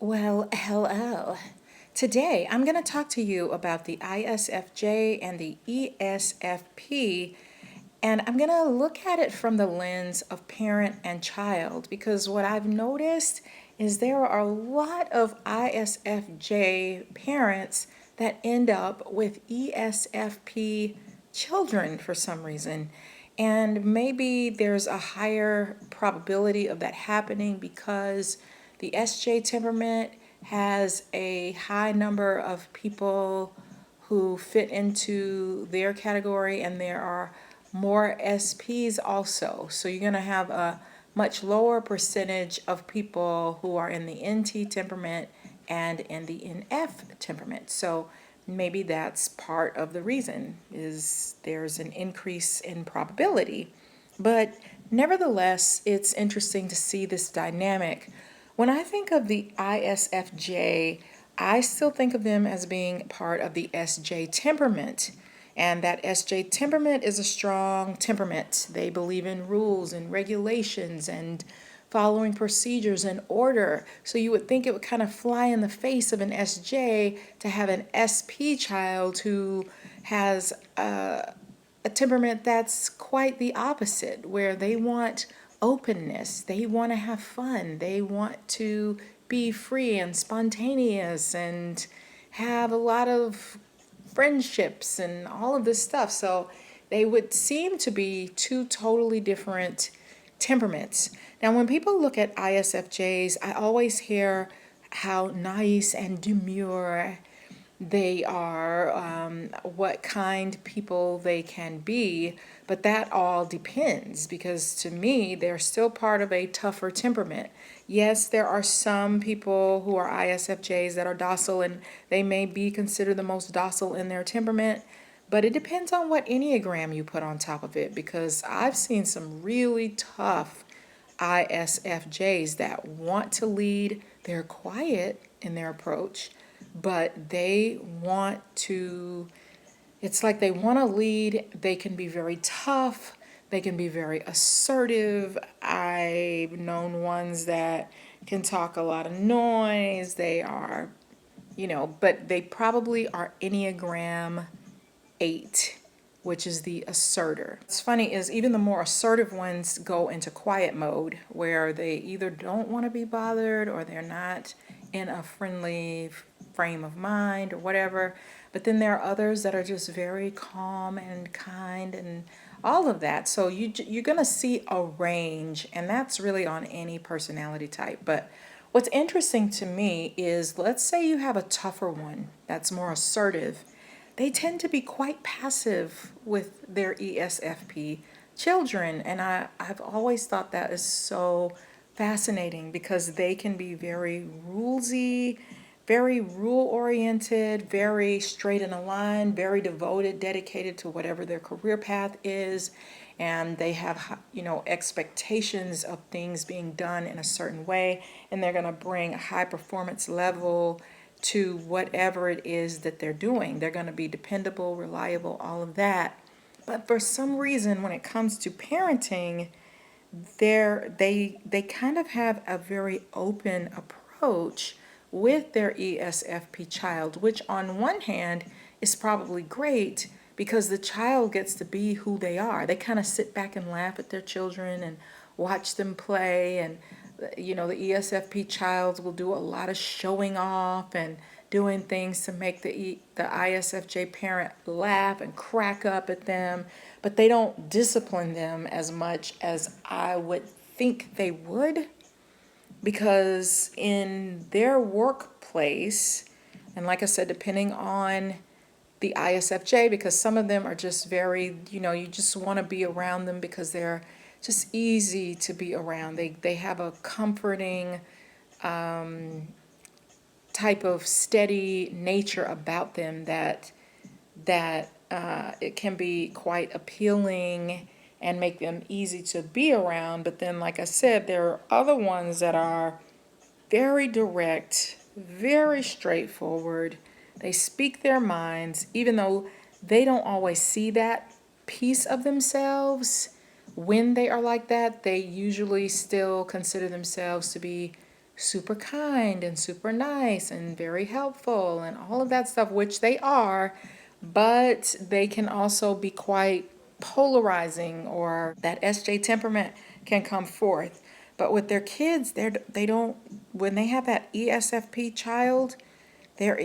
Well, hello. Today I'm going to talk to you about the ISFJ and the ESFP, and I'm going to look at it from the lens of parent and child because what I've noticed is there are a lot of ISFJ parents that end up with ESFP children for some reason. And maybe there's a higher probability of that happening because the SJ temperament has a high number of people who fit into their category, and there are more SPs also. So you're going to have a much lower percentage of people who are in the NT temperament and in the NF temperament. So maybe that's part of the reason is there's an increase in probability. But nevertheless, it's interesting to see this dynamic. When I think of the ISFJ, I still think of them as being part of the SJ temperament. And that SJ temperament is a strong temperament. They believe in rules and regulations and following procedures and order. So you would think it would kind of fly in the face of an SJ to have an SP child who has a temperament that's quite the opposite, where they want openness, they want to have fun, they want to be free and spontaneous and have a lot of friendships and all of this stuff. So they would seem to be two totally different temperaments. Now, when people look at ISFJs, I always hear how nice and demure they are, what kind people they can be, but that all depends because to me, they're still part of a tougher temperament. Yes, there are some people who are ISFJs that are docile and they may be considered the most docile in their temperament, but it depends on what Enneagram you put on top of it because I've seen some really tough ISFJs that want to lead. They're quiet in their approach, but they want to, it's like they want to lead. They can be very tough. They can be very assertive. I've known ones that can talk a lot of noise. They are, but they probably are Enneagram 8, which is the asserter. What's funny is even the more assertive ones go into quiet mode where they either don't want to be bothered or they're not in a friendly frame of mind or whatever. But then there are others that are just very calm and kind and all of that. So you're going to see a range, and that's really on any personality type. But what's interesting to me is, let's say you have a tougher one that's more assertive. They tend to be quite passive with their ESFP children. And I've always thought that is so fascinating because they can be very rulesy, very rule oriented, very straight in a line, very devoted, dedicated to whatever their career path is. And they have, expectations of things being done in a certain way. And they're going to bring a high performance level to whatever it is that they're doing. They're going to be dependable, reliable, all of that. But for some reason, when it comes to parenting, they kind of have a very open approach with their ESFP child, which on one hand is probably great because the child gets to be who they are. They kind of sit back and laugh at their children and watch them play, and the ESFP child will do a lot of showing off and doing things to make the ISFJ parent laugh and crack up at them, but they don't discipline them as much as I would think they would, because in their workplace, and like I said, depending on the ISFJ, because some of them are just very, you just want to be around them because they're just easy to be around. They have a comforting type of steady nature about them that it can be quite appealing and make them easy to be around. But then, like I said, there are other ones that are very direct, very straightforward. They speak their minds, even though they don't always see that piece of themselves. When they are like that, they usually still consider themselves to be super kind and super nice and very helpful and all of that stuff, which they are, but they can also be quite polarizing, or that SJ temperament can come forth. But with their kids, they don't, when they have that ESFP child, there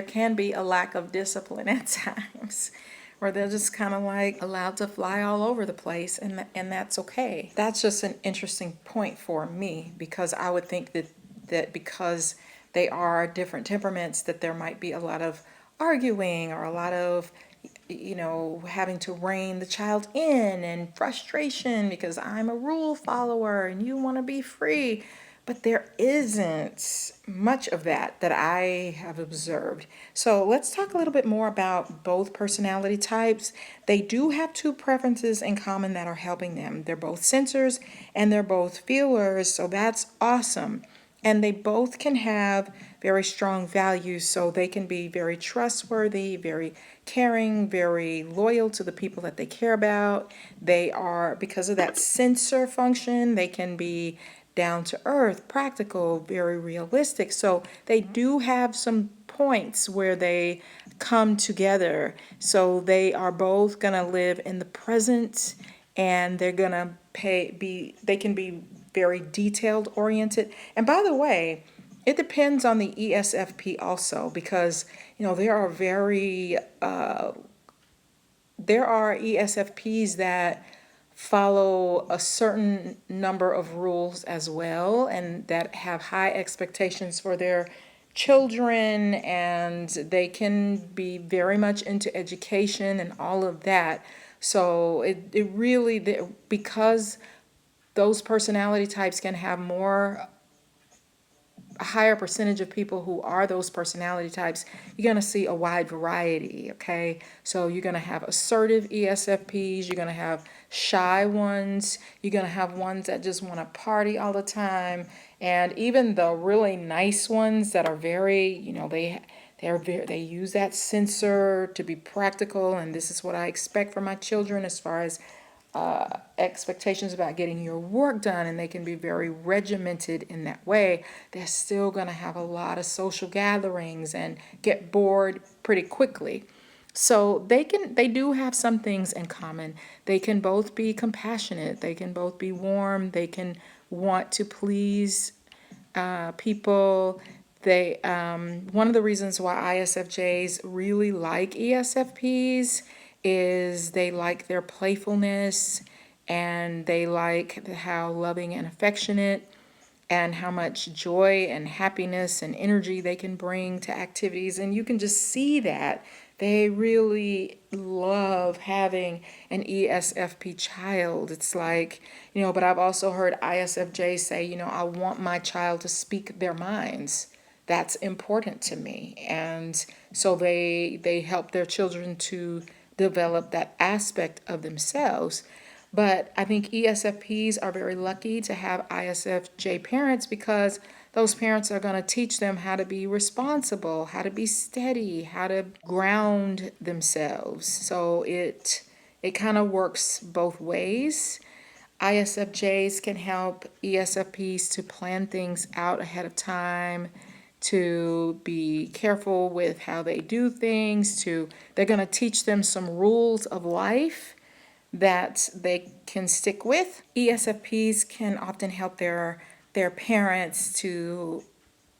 can be a lack of discipline at times, where they're just kind of like allowed to fly all over the place, and that's okay. That's just an interesting point for me, because I would think that because they are different temperaments, that there might be a lot of arguing, or a lot of having to rein the child in, and frustration because I'm a rule follower and you want to be free. But there isn't much of that I have observed. So let's talk a little bit more about both personality types. They do have two preferences in common that are helping them. They're both sensors and they're both feelers, so that's awesome. And they both can have very strong values, so they can be very trustworthy, very caring, very loyal to the people that they care about. They are, because of that sensor function, they can be down to earth, practical, very realistic. So they do have some points where they come together. So they are both going to live in the present, and they're going to they can be very detailed oriented. And by the way, it depends on the ESFP also, because there are ESFPs that follow a certain number of rules as well, and that have high expectations for their children, and they can be very much into education and all of that. So it really, because those personality types can have a higher percentage of people who are those personality types, you're going to see a wide variety, okay? So you're going to have assertive ESFPs, you're going to have shy ones, you're going to have ones that just want to party all the time, and even the really nice ones that are very, they use that sensor to be practical, and this is what I expect from my children as far as expectations about getting your work done, and they can be very regimented in that way. They're still going to have a lot of social gatherings and get bored pretty quickly. So they do have some things in common. They can both be compassionate, they can both be warm, they can want to please people. One of the reasons why ISFJs really like ESFPs is they like their playfulness, and they like how loving and affectionate, and how much joy and happiness and energy they can bring to activities. And you can just see that they really love having an ESFP child. It's like, but I've also heard ISFJs say, I want my child to speak their minds. That's important to me. And so they help their children to develop that aspect of themselves. But I think ESFPs are very lucky to have ISFJ parents, because those parents are going to teach them how to be responsible, how to be steady, how to ground themselves. So it kind of works both ways. ISFJs can help ESFPs to plan things out ahead of time, to be careful with how they do things, they're going to teach them some rules of life that they can stick with. ESFPs can often help their parents to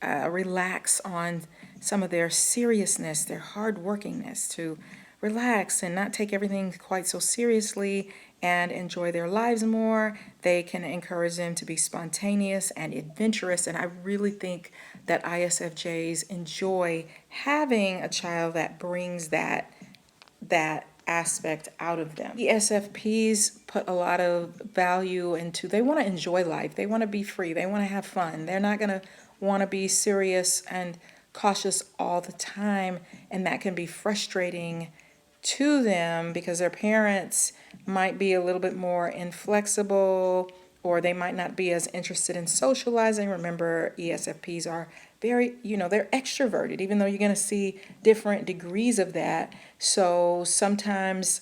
relax on some of their seriousness, their hardworkingness, to relax and not take everything quite so seriously and enjoy their lives more. They can encourage them to be spontaneous and adventurous, and I really think that ISFJs enjoy having a child that brings that aspect out of them. ESFPs put a lot of value into, they want to enjoy life, they want to be free, they want to have fun. They're not going to want to be serious and cautious all the time, and that can be frustrating to them because their parents might be a little bit more inflexible, or they might not be as interested in socializing. Remember, ESFPs are very, they're extroverted, even though you're going to see different degrees of that. So sometimes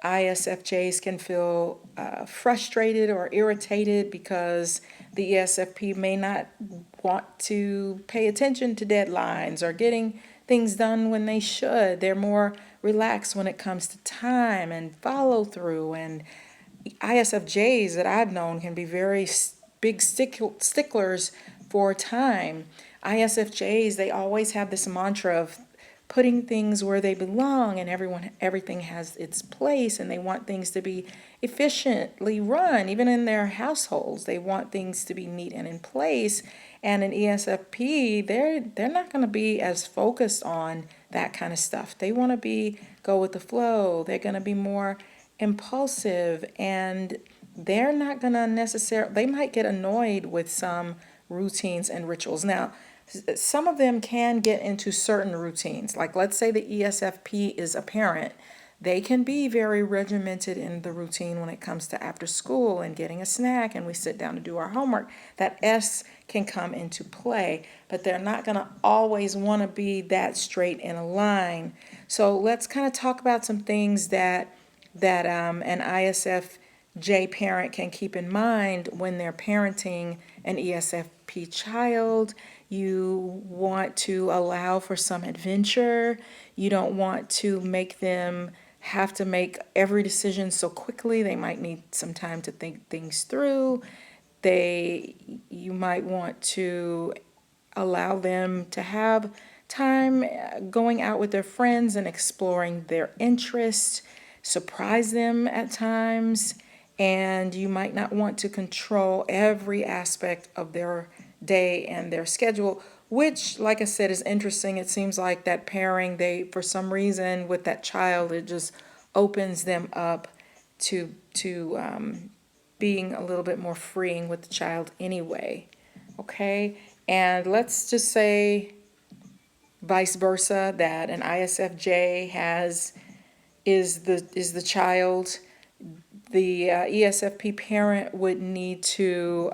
ISFJs can feel frustrated or irritated because the ESFP may not want to pay attention to deadlines or getting things done when they should. They're more relaxed when it comes to time and follow through. And ISFJs that I've known can be very big sticklers for time. ISFJs, they always have this mantra of putting things where they belong, and everything has its place, and they want things to be efficiently run. Even in their households, they want things to be neat and in place. And an ESFP, they're not going to be as focused on that kind of stuff. They want to be go with the flow. They're going to be more impulsive, and they're not going to necessarily, they might get annoyed with some routines and rituals. Now, some of them can get into certain routines. Like, let's say the ESFP is a parent. They can be very regimented in the routine when it comes to after school and getting a snack, and we sit down to do our homework. That S can come into play, but they're not going to always want to be that straight in a line. So let's kind of talk about some things that an ISFJ parent can keep in mind when they're parenting an ESFP child. You want to allow for some adventure. You don't want to make them have to make every decision so quickly. They might need some time to think things through. You might want to allow them to have time going out with their friends and exploring their interests, surprise them at times, and you might not want to control every aspect of their day and their schedule, which, like I said, is interesting. It seems like that pairing, for some reason, with that child, it just opens them up to being a little bit more freeing with the child anyway. Okay, and let's just say vice versa, that an ISFJ is the child. The ESFP parent would need to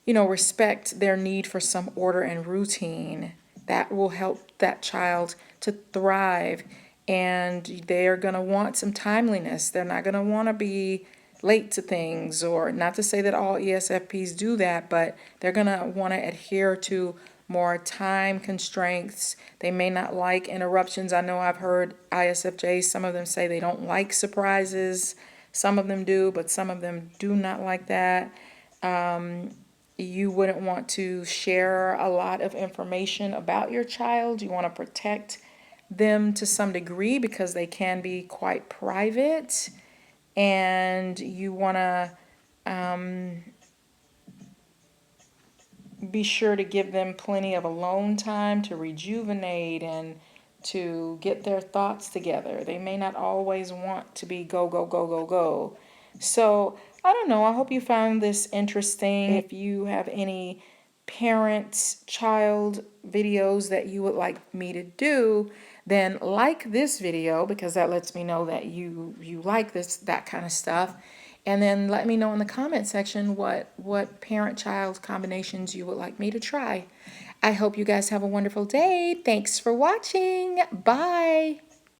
respect their need for some order and routine. That will help that child to thrive, and they're going to want some timeliness. They're not going to want to be late to things, or not to say that all ESFPs do that, but they're going to want to adhere to more time constraints. They may not like interruptions. I know I've heard ISFJs, some of them say they don't like surprises. Some of them do, but some of them do not like that. You wouldn't want to share a lot of information about your child. You want to protect them to some degree because they can be quite private. And you want to be sure to give them plenty of alone time to rejuvenate and to get their thoughts together. They may not always want to be go, go, go, go, go. So, I don't know. I hope you found this interesting. If you have any parent-child videos that you would like me to do, then like this video, because that lets me know that you like that kind of stuff. And then let me know in the comment section what parent-child combinations you would like me to try. I hope you guys have a wonderful day. Thanks for watching. Bye.